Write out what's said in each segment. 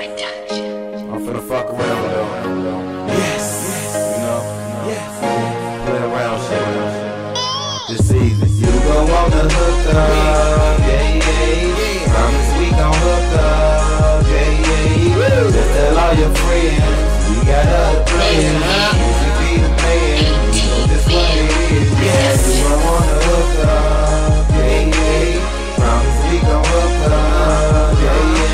I'm finna fuck around with her. Yes. You know? Yes. Play around shit. It's easy. You gon' wanna hook up. Yeah, yeah. Promise we gon' hook up. Yeah, yeah. Just tell all your friends we got other plans. We be the man. You know just what it is. Yes. You gon' wanna hook up. Yeah, yeah. Promise we gon' hook up. Yeah, yeah.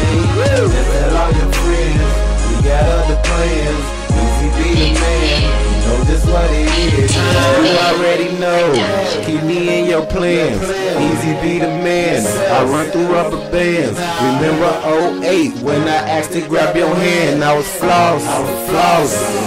Just tell all your friends we got other plans. Easy be the man. You know just what it is. You already know. Keep me in your plans. Easy be the man. I run through rubber bands. Remember 08 when I asked to grab your hand. I was flossing.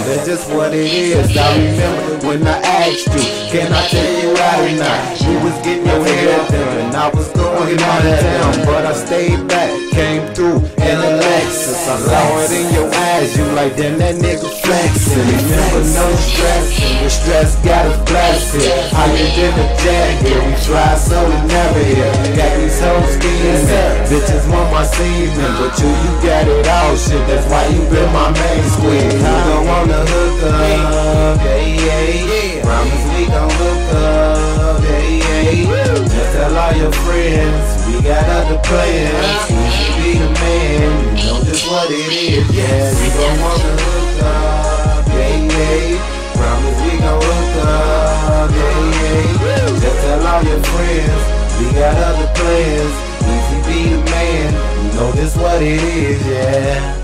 That's just what it is. I remember when I asked you, can I take you out or not? You was getting your hair done and I was going out of town, but I stayed back. Came through in a Lexus. I saw it in your eyes. You like, damn, that nigga flexing. Remember, no stress. The stress got us blasted. Higher than a jacket. We fly so we never hear. Got these hoes scheming. Bitches want my semen, but you got it all. Shit, that's why you been my main squeeze. You don't wanna hook up. Yeah, yeah. Promise we gon' hook up. Yeah, yeah. Just tell all your friends we got other plans. You be the man. You know just what it is. Yeah, we gon' wanna hook up. Yeah, yeah. Promise we gon' hook up. Yeah, yeah. Just tell all your friends we got other plans. Easy be the man. You know just what it is. Yeah.